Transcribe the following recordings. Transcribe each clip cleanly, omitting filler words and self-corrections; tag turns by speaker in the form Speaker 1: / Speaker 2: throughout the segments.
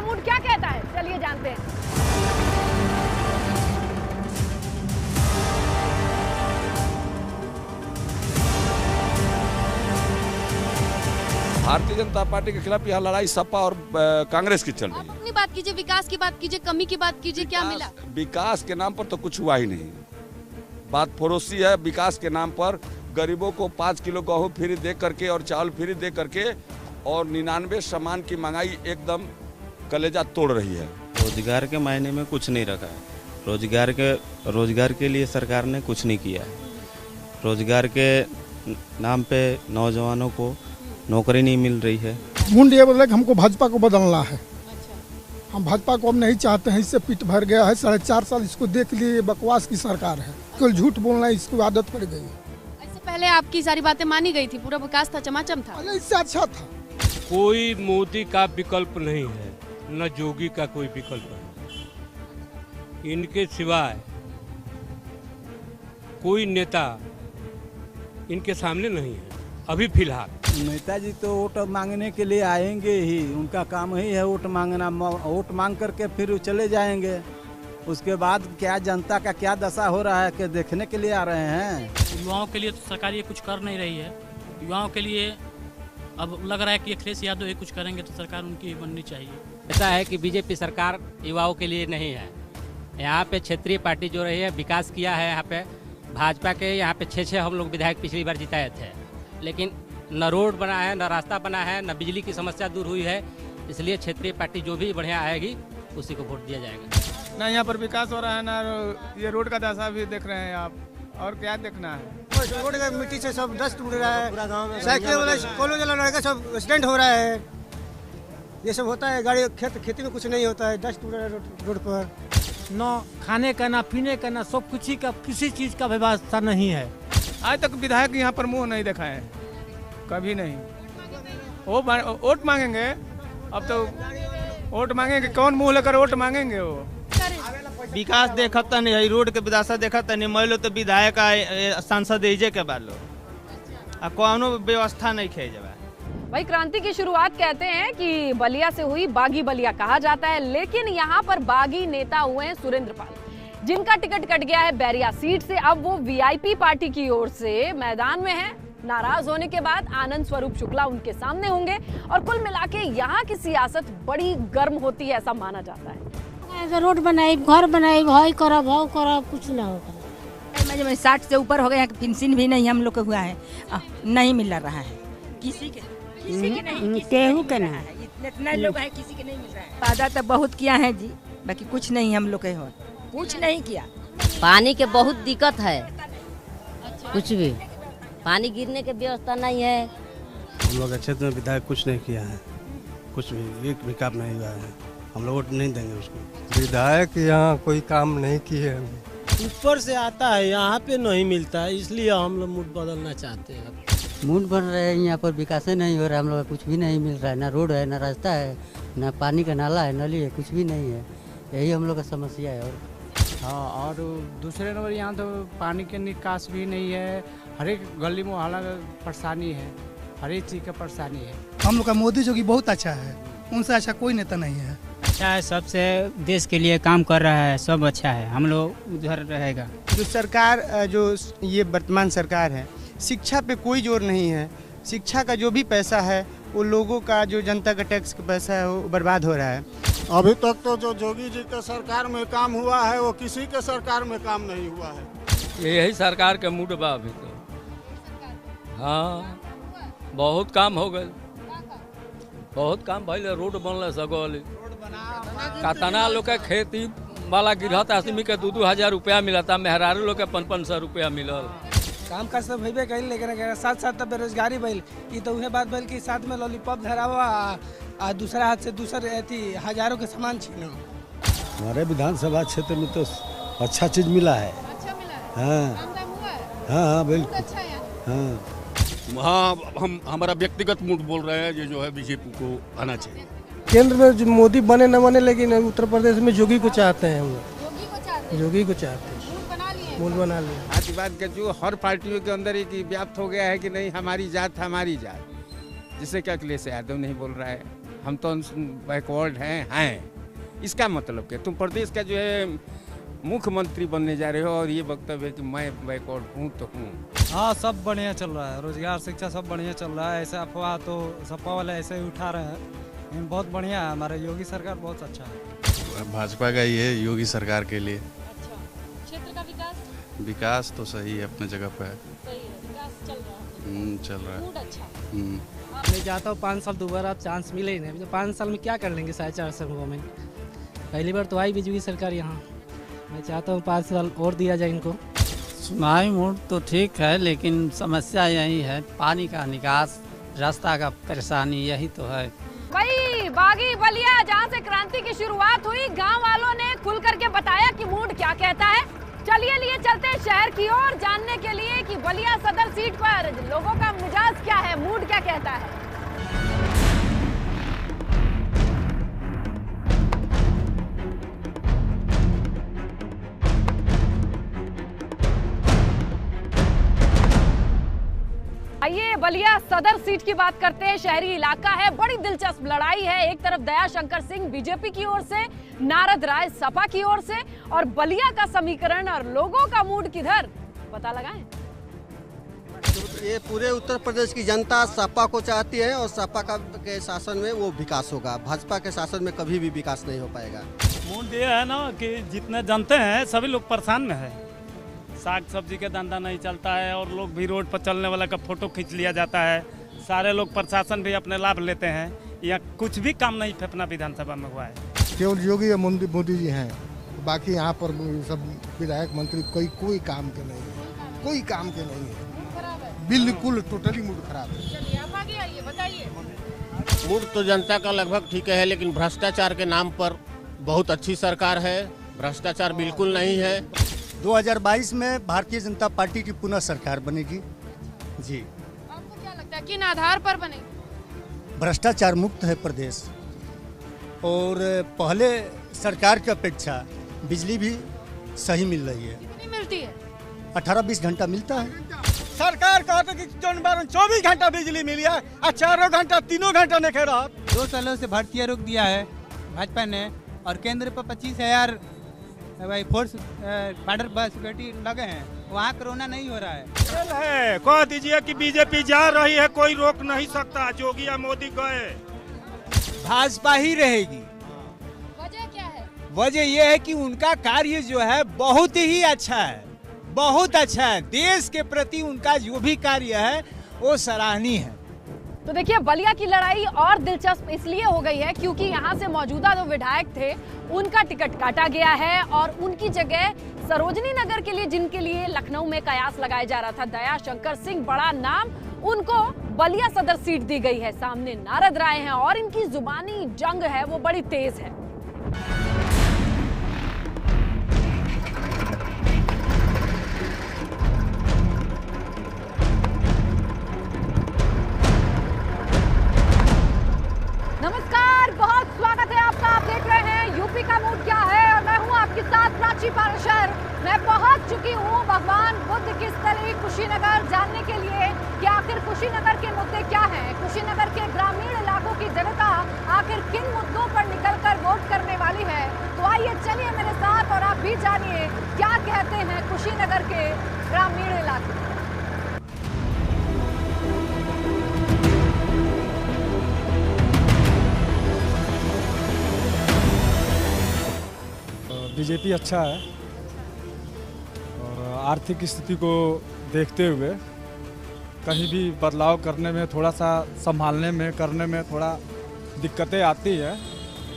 Speaker 1: Mood क्या कहता है, चलिए जानते हैं।
Speaker 2: भारतीय जनता पार्टी के खिलाफ यह लड़ाई सपा और कांग्रेस की चल रही है।
Speaker 3: अपनी बात कीजिए, विकास की बात कीजिए, कमी की बात कीजिए, क्या मिला?
Speaker 2: विकास के नाम पर तो कुछ हुआ ही नहीं। बात फरोसी है। विकास के नाम पर गरीबों को 5 किलो गेहूं फ्री दे करके और चावल फ्री दे करके और 99 सामान की महंगाई एकदम कलेजा तोड़ रही है।
Speaker 4: रोजगार के मायने में कुछ नहीं रखा है। रोजगार के लिए सरकार ने कुछ नहीं किया है। रोजगार के नाम पे नौजवानों को नौकरी नहीं मिल रही है।
Speaker 5: मुंड ये बोले कि हमको भाजपा को बदलना है। हम भाजपा को हम नहीं चाहते हैं, इससे पीठ भर गया है। 4.5 साल इसको देख लिए, बकवास की सरकार है। केवल झूठ बोलना इसको आदत पड़ गई है।
Speaker 3: इससे पहले आपकी सारी बातें मानी गई थी, पूरा विकास था, चमाचम था।
Speaker 5: अरे इससे अच्छा था।
Speaker 6: कोई मोदी का विकल्प नहीं है, न जोगी का कोई विकल्प है। इनके सिवाय कोई नेता इनके सामने नहीं है अभी फिलहाल।
Speaker 7: नेताजी तो वोट मांगने के लिए आएंगे ही, उनका काम ही है वोट मांगना। वोट मांग करके फिर चले जाएंगे। उसके बाद क्या जनता का क्या दशा हो रहा है कि देखने के लिए आ रहे हैं।
Speaker 8: युवाओं के लिए तो सरकार ये कुछ कर नहीं रही है। युवाओं के लिए अब लग रहा है कि अखिलेश यादव ये कुछ करेंगे तो सरकार उनकी बननी चाहिए।
Speaker 9: ऐसा है कि बीजेपी सरकार युवाओं के लिए नहीं है। यहाँ पे क्षेत्रीय पार्टी जो रही है, विकास किया है। यहाँ पे भाजपा के यहाँ पे 6 हम लोग विधायक पिछली बार जिताए थे, लेकिन न रोड बना है, न रास्ता बना है, न बिजली की समस्या दूर हुई है। इसलिए क्षेत्रीय पार्टी जो भी बढ़िया आएगी उसी को वोट दिया जाएगा।
Speaker 10: ना यहाँ पर विकास हो रहा है, ना ये रोड का दशा भी देख रहे हैं आप। और क्या देखना है?
Speaker 11: रोड का मिट्टी से सब डस्ट उड़ रहा है। साइकिल वाला कॉलेज वाला लड़का सब एक्सीडेंट हो रहा है। ये सब होता है। गाड़ी खेती में कुछ नहीं होता है, डस्ट उड़ रहा है रोड पर।
Speaker 12: न खाने का, ना पीने का, ना सब कुछ का, किसी चीज का व्यवस्था नहीं है।
Speaker 10: आज तक विधायक यहाँ पर मुंह नहीं देखा है, कभी नहीं। वो वोट मांगेंगे, अब तो वोट मांगेंगे, कौन मुंह लेकर वोट मांगेंगे? वो
Speaker 13: विकास देखता नहीं है, रोड के विकास देखता नहीं। मान लो तो विधायक सांसद एजे के बालो कोनो व्यवस्था नहीं खे जब।
Speaker 1: भाई क्रांति की शुरुआत कहते हैं कि बलिया से हुई, बागी बलिया कहा जाता है। लेकिन यहाँ पर बागी नेता हुए हैं सुरेंद्र पाल, जिनका टिकट कट गया है बैरिया सीट से। अब वो वीआईपी पार्टी की ओर से मैदान में है। नाराज होने के बाद आनंद स्वरूप शुक्ला उनके सामने होंगे। और कुल मिलाके यहाँ की सियासत बड़ी गर्म होती है, ऐसा माना जाता है।
Speaker 14: रोड बनाई, घर बनाई, भाई करा, भाव करा, कुछ ना होगा।
Speaker 15: 60 से ऊपर हो गए हैं, पेंशन भी नहीं हम लोग को हुआ है, नहीं मिल रहा है। किसी के नहीं, केहू के ना, इतने लोग हैं, किसी के नहीं मिल रहा है। वादा तो बहुत किया है जी, बाकी कुछ नहीं हम लोग के हो, कुछ नहीं किया।
Speaker 16: पानी के बहुत दिक्कत है, कुछ भी पानी गिरने की व्यवस्था नहीं है।
Speaker 17: हम लोग क्षेत्र में विधायक कुछ नहीं किया है, कुछ भी एक भी काम नहीं हुआ है। हम लोग वोट नहीं देंगे उसको।
Speaker 18: विधायक यहाँ कोई काम नहीं किए।
Speaker 12: ऊपर से आता है, यहाँ पे नहीं मिलता है, इसलिए हम लोग मूड बदलना चाहते हैं।
Speaker 19: मूड बन रहे हैं, यहाँ पर विकास नहीं हो रहा है। हम लोग कुछ भी नहीं मिल रहा है, ना रोड है, ना रास्ता है, ना पानी का नाला है, नली है, कुछ भी नहीं है। यही हम लोग का समस्या है। और
Speaker 20: हाँ, और दूसरे नंबर यहाँ तो पानी के निकास भी नहीं है। हर एक गली मोहल्ला में परेशानी है, हर एक चीज़ का परेशानी है।
Speaker 5: हम लोग का मोदी जो कि बहुत अच्छा है, उनसे अच्छा कोई नेता नहीं है।
Speaker 9: अच्छा है, सबसे देश के लिए काम कर रहा है, सब अच्छा है। हम लोग उधर रहेगा।
Speaker 11: जो सरकार, जो ये वर्तमान सरकार है, शिक्षा पे कोई जोर नहीं है। शिक्षा का जो भी पैसा है वो लोगों का, जो जनता का टैक्स का पैसा है, वो बर्बाद हो रहा है।
Speaker 18: अभी तक तो जो जोगी जी के सरकार में काम हुआ है वो किसी के सरकार में काम नहीं हुआ है।
Speaker 6: यही सरकार के मूड बा अभी तो। हाँ, बहुत काम हो गए, बहुत काम भइल। रोड बनल सगोली, कतना लोग के खेती वाला गिरहत आदमी के 2-2 हजार रुपया मिलता, मेहरारू लोग के 500 रुपया मिलल।
Speaker 10: काम काज सब भइबे कइल, लेकिन साथ साथ तो बेरोजगारी भइल। ई तो उहे बात भइल कि साथ में लॉलीपॉप धरावा आ दूसरा हाथ से दूसरे अथी हजारों के सामान छीनो।
Speaker 17: हमारे विधानसभा क्षेत्र में तो अच्छा चीज मिला है।
Speaker 3: अच्छा मिला है?
Speaker 17: हाँ
Speaker 3: काम दाम हुआ है?
Speaker 17: हाँ बिल्कुल।
Speaker 3: अच्छा है।
Speaker 17: हाँ,
Speaker 2: हम हमारा व्यक्तिगत मूड बोल रहे हैं, ये जो है बीजेपी को आना चाहिए।
Speaker 10: केंद्र में जो मोदी बने न बने, लेकिन उत्तर प्रदेश में जोगी को चाहते हैं हम लोग। जोगी को चाहते हैं, मूड बना लिए।
Speaker 3: आज बात के जो हर पार्टियों के अंदर एक व्याप्त हो गया है कि नहीं हमारी जात हमारी जात, जिससे क्या अखिलेश यादव नहीं बोल रहा है,
Speaker 10: हम तो बैकवर्ड हैं। इसका मतलब क्या, तुम प्रदेश का जो है मुख्यमंत्री बनने जा रहे हो और ये वक्तव्य है कि मैं बैकवर्ड हूँ तो हूँ।
Speaker 20: हाँ, सब बढ़िया चल रहा है, रोजगार शिक्षा सब बढ़िया चल रहा है। ऐसे अफवाह तो सपा वाले ऐसे ही उठा रहे हैं, लेकिन बहुत बढ़िया है। हमारे योगी सरकार बहुत अच्छा है।
Speaker 17: भाजपा का ये योगी सरकार के लिए
Speaker 3: क्षेत्र का
Speaker 17: विकास तो सही है, अपने जगह पे है,
Speaker 3: विकास चल रहा है,
Speaker 17: चल रहा है।
Speaker 3: मूड अच्छा
Speaker 12: मैं चाहता हूँ 5 साल दोबारा चांस मिले ही नहीं। 5 साल में क्या कर लेंगे 4.5 साल गवर्नमेंट। पहली बार तो आई बीजेपी सरकार यहाँ। मैं चाहता हूँ 5 साल और दिया जाए इनको।
Speaker 21: सुनाई मूड तो ठीक है, लेकिन समस्या यही है पानी का निकास, रास्ता का परेशानी, यही तो है।
Speaker 1: वही बागी बलिया जहाँ से क्रांति की शुरुआत हुई, गांव वालों ने खुल करके बताया कि मूड क्या कहता है। चलिए लिए चलते हैं शहर की ओर जानने के लिए कि बलिया सदर सीट पर लोगों का मिजाज क्या है, मूड क्या कहता है। आइए बलिया सदर सीट की बात करते हैं। शहरी इलाका है, बड़ी दिलचस्प लड़ाई है। एक तरफ दयाशंकर सिंह बीजेपी की ओर से, नारद राय सपा की ओर से, और बलिया का समीकरण और लोगों का मूड किधर, पता लगाएं।
Speaker 22: ये पूरे उत्तर प्रदेश की जनता सपा को चाहती है और सपा के शासन में वो विकास होगा। भाजपा के शासन में कभी भी विकास नहीं हो पाएगा।
Speaker 23: मूड ये है ना कि जितने जानते हैं सभी लोग परेशान में है। साग सब्जी का धंधा नहीं चलता है और लोग भी रोड पर चलने वाला का फोटो खींच लिया जाता है। सारे लोग प्रशासन भी अपने लाभ लेते हैं। यहाँ कुछ भी काम नहीं फेफना विधानसभा में हुआ है।
Speaker 5: केवल योगी मोदी जी हैं, बाकी यहाँ पर सब विधायक मंत्री कोई काम के नहीं है, कोई काम के नहीं है। बिल्कुल टोटली मूड खराब है।
Speaker 1: चलिए आप आगे आइए, बताइए।
Speaker 22: मूड तो जनता का लगभग ठीक है, लेकिन भ्रष्टाचार के नाम पर बहुत अच्छी सरकार है, भ्रष्टाचार बिल्कुल नहीं है।
Speaker 24: 2022 में भारतीय जनता पार्टी की पुनः सरकार बनेगी जी।
Speaker 3: आपको क्या लगता है किन आधार पर बनेगी?
Speaker 24: भ्रष्टाचार मुक्त है प्रदेश, और पहले सरकार की अपेक्षा बिजली भी सही मिल रही है।
Speaker 3: कितनी मिलती है?
Speaker 24: 18-20 घंटा मिलता है।
Speaker 25: सरकार कहते कि 24 घंटा बिजली मिली है, 4 घंटा 3 घंटा नहीं खे रहा।
Speaker 11: 2 सालों से भर्ती रोक दिया है भाजपा ने, और केंद्र पर 25,000 भाई फोर्स बॉर्डर पर सिक्योरिटी लगे हैं, वहाँ कोरोना नहीं हो रहा है।
Speaker 23: कह दीजिए कि बीजेपी जा रही है, कोई रोक नहीं सकता। योगी या मोदी गए,
Speaker 25: भाजपा ही रहेगी।
Speaker 3: वजह क्या है?
Speaker 25: वजह यह है कि उनका कार्य जो है बहुत ही अच्छा है, बहुत अच्छा है। देश के प्रति उनका जो भी कार्य है वो सराहनीय है।
Speaker 1: तो देखिए बलिया की लड़ाई और दिलचस्प इसलिए हो गई है क्योंकि यहाँ से मौजूदा जो विधायक थे उनका टिकट काटा गया है और उनकी जगह सरोजनी नगर के लिए, जिनके लिए लखनऊ में कयास लगाया जा रहा था, दयाशंकर सिंह बड़ा नाम, उनको बलिया सदर सीट दी गई है। सामने नारद राय हैं और इनकी जुबानी जंग है वो बड़ी तेज है। नमस्कार, बहुत स्वागत है आपका। आप देख रहे हैं यूपी का मूड क्या है और मैं हूं आपके साथ प्राची पाराशर। मैं पहुंच चुकी हूं भगवान बुद्ध की स्थली कुशीनगर जानने के लिए कि आखिर कुशीनगर के मुद्दे क्या हैं। कुशीनगर के ग्रामीण इलाकों की जनता आखिर किन मुद्दों पर निकलकर वोट करने वाली है। तो आइए चलिए मेरे साथ और आप भी जानिए क्या कहते हैं कुशीनगर के ग्रामीण इलाके।
Speaker 20: बीजेपी अच्छा है और आर्थिक स्थिति को देखते हुए कहीं भी बदलाव करने में, थोड़ा सा संभालने में, करने में थोड़ा दिक्कतें आती है,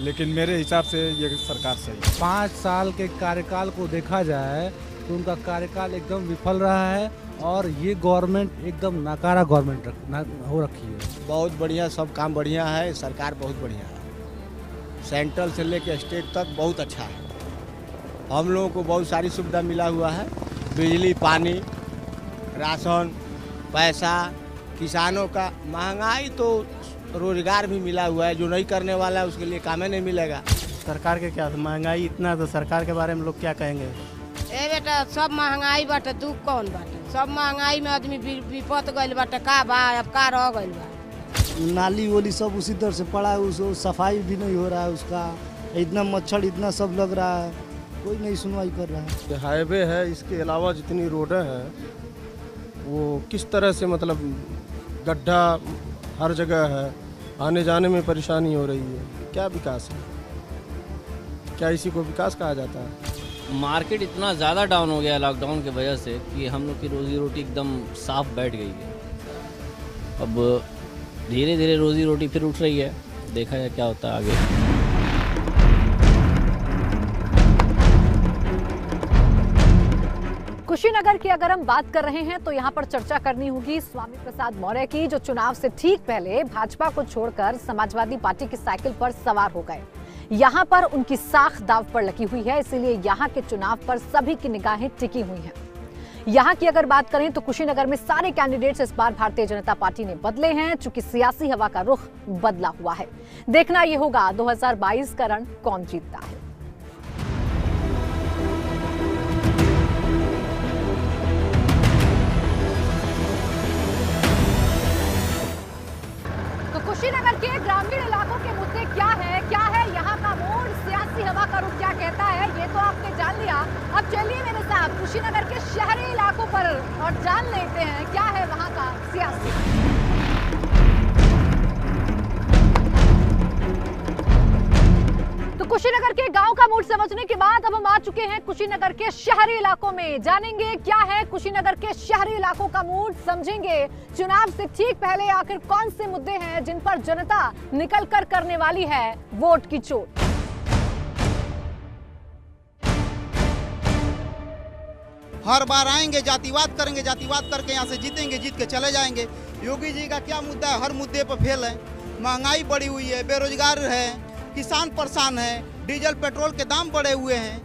Speaker 20: लेकिन मेरे हिसाब से ये सरकार सही है।
Speaker 7: 5 साल के कार्यकाल को देखा जाए तो उनका कार्यकाल एकदम विफल रहा है और ये गवर्नमेंट एकदम नकारा गवर्नमेंट हो रखी है।
Speaker 22: बहुत बढ़िया, सब काम बढ़िया है, सरकार बहुत बढ़िया है। सेंट्रल से लेकर स्टेट तक बहुत अच्छा है। हम लोगों को बहुत सारी सुविधा मिला हुआ है, बिजली, पानी, राशन, पैसा, किसानों का महंगाई, तो रोजगार भी मिला हुआ है। जो नहीं करने वाला है उसके लिए काम ही नहीं मिलेगा।
Speaker 24: सरकार के क्या महंगाई इतना, तो सरकार के बारे में लोग क्या कहेंगे।
Speaker 14: ए बेटा सब महंगाई बाटे, दुख कौन बाटे। सब महंगाई में आदमी विपत गइल बाटे, का बा अब का रह गइल बा।
Speaker 4: नाली वोली सब उसी तरह से पड़ा है, उसको सफाई भी नहीं हो रहा है उसका, इतना मच्छर इतना सब लग रहा है, कोई नहीं सुनवाई कर रहा है।
Speaker 8: हाईवे है, इसके अलावा जितनी रोडें हैं वो किस तरह से मतलब गड्ढा हर जगह है, आने जाने में परेशानी हो रही है। क्या विकास है? क्या इसी को विकास कहा जाता है?
Speaker 13: मार्केट इतना ज़्यादा डाउन हो गया लॉकडाउन की वजह से कि हम लोग की रोजी रोटी एकदम साफ बैठ गई है। अब धीरे धीरे रोजी रोटी फिर उठ रही है, देखा जाए क्या होता है आगे।
Speaker 1: कुशीनगर की अगर हम बात कर रहे हैं तो यहाँ पर चर्चा करनी होगी स्वामी प्रसाद मौर्य की, जो चुनाव से ठीक पहले भाजपा को छोड़कर समाजवादी पार्टी की साइकिल पर सवार हो गए। यहाँ पर उनकी साख दांव पर लगी हुई है, इसीलिए यहाँ के चुनाव पर सभी की निगाहें टिकी हुई हैं। यहाँ की अगर बात करें तो कुशीनगर में सारे कैंडिडेट्स इस बार भारतीय जनता पार्टी ने बदले हैं, चूंकि सियासी हवा का रुख बदला हुआ है। देखना यह होगा 2022 का रण कौन जीतता है। कुशीनगर के ग्रामीण इलाकों के मुद्दे क्या है यहाँ का मोड़, सियासी हवा का रुख क्या कहता है, ये तो आपने जान लिया। अब चलिए मेरे साथ कुशीनगर के शहरी इलाकों पर और जान लेते हैं क्या है वहाँ का सियासी। तो कुशीनगर के गांव का मूड समझने के बाद अब हम आ चुके हैं कुशीनगर के शहरी इलाकों में। जानेंगे क्या है कुशीनगर के शहरी इलाकों का मूड, समझेंगे चुनाव से ठीक पहले आखिर कौन से मुद्दे हैं जिन पर जनता निकलकर करने वाली है वोट की चोट।
Speaker 15: हर बार आएंगे, जातिवाद करेंगे, जातिवाद करके यहाँ से जीतेंगे, जीत के चले जाएंगे। योगी जी का क्या मुद्दा है? हर मुद्दे पर फेल है। महंगाई बढ़ी हुई है, बेरोजगार है, किसान परेशान है, डीजल पेट्रोल के दाम बढ़े हुए हैं,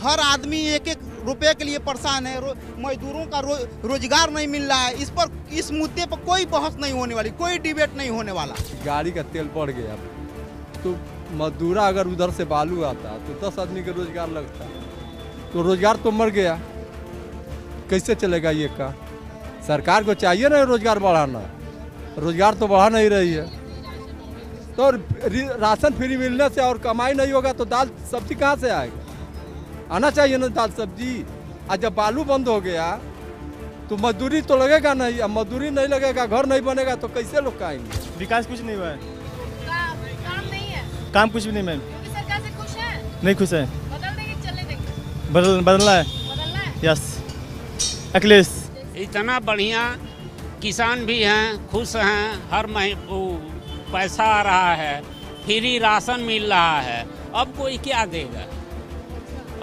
Speaker 15: हर आदमी एक एक रुपए के लिए परेशान है, मजदूरों का रोजगार नहीं मिल रहा है। इस मुद्दे पर कोई बहस नहीं होने वाली, कोई डिबेट नहीं होने वाला।
Speaker 16: गाड़ी का तेल बढ़ गया तो मजदूरा अगर उधर से बालू आता तो 10 आदमी का रोजगार लगता, तो रोजगार तो मर गया, कैसे चलेगा ये का? सरकार को चाहिए ना रोजगार बढ़ाना, रोजगार तो बढ़ा नहीं रही है। तो राशन फ्री मिलने से और कमाई नहीं होगा तो दाल सब्जी कहाँ से आएगा? आना चाहिए ना दाल सब्जी। आज जब बालू बंद हो गया तो मजदूरी तो लगेगा नहीं, अब मजदूरी नहीं लगेगा, घर नहीं बनेगा तो कैसे लोग खाएंगे?
Speaker 26: विकास कुछ नहीं हुआ है,
Speaker 3: काम नहीं है,
Speaker 26: काम कुछ भी नहीं। मैम
Speaker 3: सरकार से खुश है?
Speaker 26: नहीं खुश है।
Speaker 3: बदल देंगे, चलने देंगे?
Speaker 26: बदलना है। यस अखिलेश।
Speaker 27: इतना बढ़िया किसान भी हैं, खुश हैं, हर महीने पैसा आ रहा है, फ्री राशन मिल रहा है। अब कोई क्या देगा?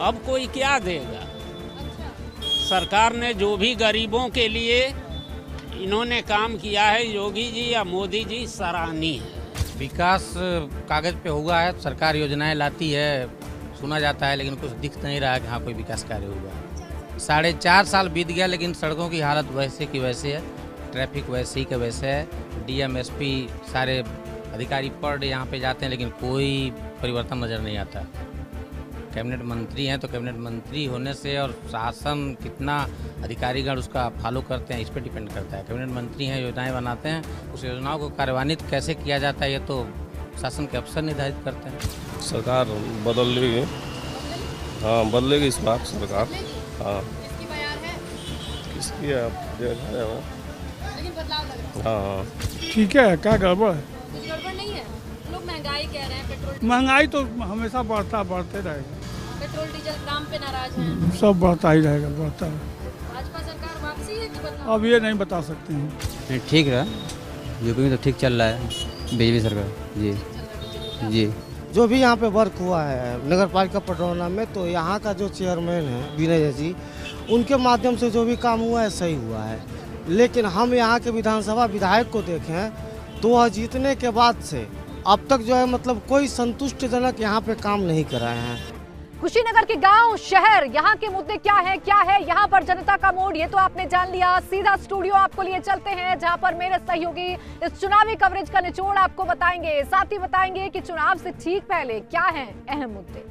Speaker 27: अब कोई क्या देगा? सरकार ने जो भी गरीबों के लिए इन्होंने काम किया है, योगी जी या मोदी जी, सराहनीय है।
Speaker 28: विकास कागज पे हुआ है, सरकार योजनाएं लाती है, सुना जाता है, लेकिन कुछ दिख नहीं रहा है कि हाँ कोई विकास कार्य हुआ। 4.5 साल बीत गया लेकिन सड़कों की हालत वैसे की वैसे है, ट्रैफिक वैसे ही का वैसे है। डीएम एसपी सारे अधिकारी पर डे यहाँ पे जाते हैं लेकिन कोई परिवर्तन नज़र नहीं आता। कैबिनेट मंत्री हैं तो कैबिनेट मंत्री होने से और शासन कितना अधिकारीगण उसका फॉलो करते हैं इस पर डिपेंड करता है। कैबिनेट मंत्री हैं, योजनाएं बनाते हैं, उस योजनाओं को कार्यान्वित कैसे किया जाता है ये तो शासन के अफसर निर्धारित करते हैं।
Speaker 8: सरकार बदलेगी, हाँ बदलेगी इस बार सरकार। हाँ किसकी है देखा जाएगा,
Speaker 3: लेकिन बदलाव लग रहा है।
Speaker 8: हाँ
Speaker 10: ठीक है, क्या गड़बड़ है?
Speaker 3: कुछ गड़बड़ नहीं है। लोग महंगाई कह रहे हैं, पेट्रोल
Speaker 10: महंगाई तो हमेशा बढ़ते रहेगा,
Speaker 3: पेट्रोल डीजल दाम पे नाराज हैं।
Speaker 10: सब बढ़ता ही रहेगा, बढ़ता है।
Speaker 3: भाजपा सरकार वापसी है कि बदलाव?
Speaker 10: अब ये नहीं बता सकते हैं।
Speaker 29: ठीक है, यूपी में तो ठीक चल रहा है बीजेपी सरकार। जी जी
Speaker 4: जो भी यहाँ पे वर्क हुआ है नगर पालिका पटरौना में, तो यहाँ का जो चेयरमैन है विनय जी, उनके माध्यम से जो भी काम हुआ है सही हुआ है। लेकिन हम यहाँ के विधानसभा विधायक को देखें तो वह जीतने के बाद से अब तक जो है मतलब कोई संतुष्टिजनक यहाँ पे काम नहीं कर रहे हैं।
Speaker 1: कुशीनगर के गांव शहर यहाँ के मुद्दे क्या है यहाँ पर जनता का मूड, ये तो आपने जान लिया। सीधा स्टूडियो आपको लिए चलते हैं जहां पर मेरे सहयोगी इस चुनावी कवरेज का निचोड़ आपको बताएंगे, साथ ही बताएंगे कि चुनाव से ठीक पहले क्या हैं अहम मुद्दे।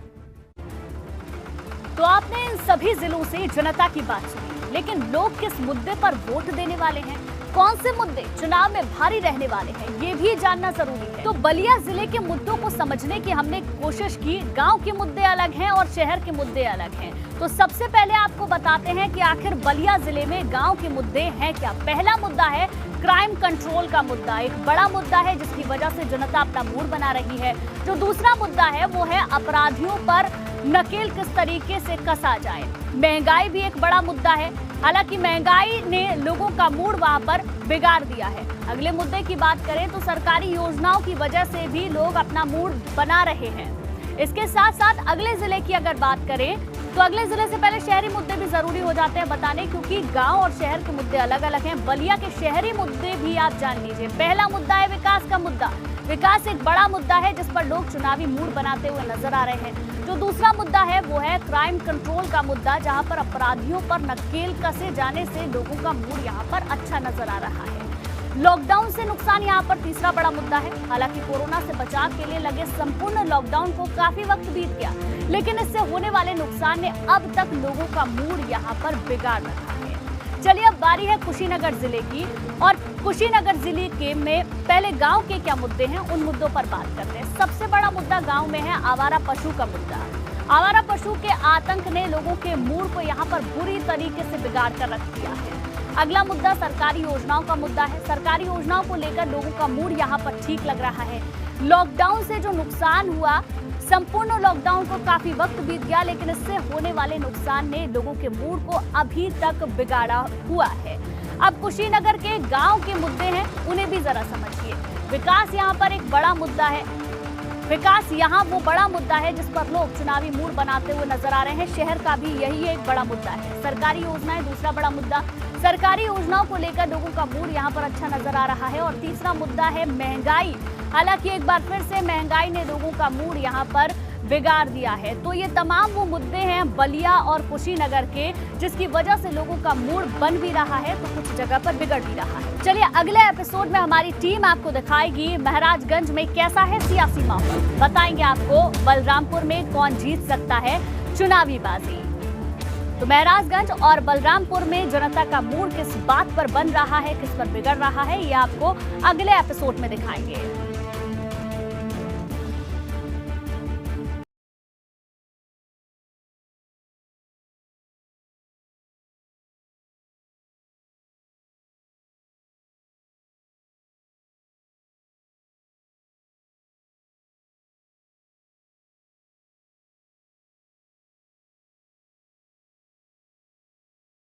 Speaker 30: तो आपने इन सभी जिलों से जनता की बात सुनी, लेकिन लोग किस मुद्दे पर वोट देने वाले हैं
Speaker 2: कौन से मुद्दे चुनाव में भारी रहने वाले हैं, ये भी जानना जरूरी है। तो बलिया जिले के मुद्दों को समझने की हमने कोशिश की। गांव के मुद्दे अलग हैं और शहर के मुद्दे अलग हैं। तो सबसे पहले आपको बताते हैं कि आखिर बलिया जिले में गांव के मुद्दे हैं क्या। पहला मुद्दा है क्राइम कंट्रोल का मुद्दा, एक बड़ा मुद्दा है जिसकी वजह से जनता अपना मूड बना रही है। जो दूसरा मुद्दा है वो है अपराधियों पर नकेल किस तरीके से कसा जाए। महंगाई भी एक बड़ा मुद्दा है, हालांकि महंगाई ने लोगों का मूड वहां पर बिगाड़ दिया है। अगले मुद्दे की बात करें तो सरकारी योजनाओं की वजह से भी लोग अपना मूड बना रहे हैं। इसके साथ साथ अगले जिले की अगर बात करें तो अगले जिले से पहले शहरी मुद्दे भी जरूरी हो जाते हैं बताने, क्योंकि गांव और शहर के मुद्दे अलग अलग हैं। बलिया के शहरी मुद्दे भी आप जान लीजिए। पहला मुद्दा है विकास का मुद्दा। विकास एक बड़ा मुद्दा है जिस पर लोग चुनावी मूड बनाते हुए नजर आ रहे हैं। जो दूसरा मुद्दा है वो है क्राइम कंट्रोल का मुद्दा, जहां पर अपराधियों पर नकेल कसे जाने से लोगों का मूड यहां पर अच्छा नजर आ रहा है। लॉकडाउन से नुकसान यहाँ पर तीसरा बड़ा मुद्दा है। हालांकि कोरोना से बचाव के लिए लगे संपूर्ण लॉकडाउन को काफी वक्त बीत गया, लेकिन इससे होने वाले नुकसान ने अब तक लोगों का मूड यहाँ पर बिगाड़ रखा है। चलिए अब बारी है कुशीनगर जिले की, और कुशीनगर जिले के में पहले गांव के क्या मुद्दे हैं उन मुद्दों पर बात करते हैं। सबसे बड़ा मुद्दा गांव में है आवारा पशु का मुद्दा। आवारा पशु के आतंक ने लोगों के मूड को यहाँ पर बुरी तरीके से बिगाड़ कर रख दिया है। अगला मुद्दा सरकारी योजनाओं का मुद्दा है। सरकारी योजनाओं को लेकर लोगों का मूड यहाँ पर ठीक लग रहा है। लॉकडाउन से जो नुकसान हुआ, संपूर्ण लॉकडाउन को काफी वक्त बीत गया, लेकिन इससे होने वाले नुकसान ने लोगों के मूड को अभी तक बिगाड़ा हुआ है। अब कुशीनगर के गांव के मुद्दे हैं, उन्हें भी जरा समझिए। विकास यहाँ पर एक बड़ा मुद्दा है। विकास यहाँ वो बड़ा मुद्दा है जिस पर लोग चुनावी मूड बनाते हुए नजर आ रहे हैं। शहर का भी यही एक बड़ा मुद्दा है। सरकारी योजनाएं दूसरा बड़ा मुद्दा। सरकारी योजनाओं को लेकर लोगों का मूड यहाँ पर अच्छा नजर आ रहा है। और तीसरा मुद्दा है महंगाई। हालांकि एक बार फिर से महंगाई ने लोगों का मूड यहाँ पर बिगाड़ दिया है। तो ये तमाम वो मुद्दे हैं बलिया और कुशीनगर के, जिसकी वजह से लोगों का मूड बन भी रहा है तो कुछ जगह पर बिगड़ भी रहा है। चलिए अगले एपिसोड में हमारी टीम आपको दिखाएगी महाराजगंज में कैसा है सियासी माहौल। बताएंगे आपको बलरामपुर में कौन जीत सकता है चुनावी बाजी। तो महाराजगंज और बलरामपुर में जनता का मूड किस बात पर बन रहा है, किस पर बिगड़ रहा है, ये आपको अगले एपिसोड में दिखाएंगे।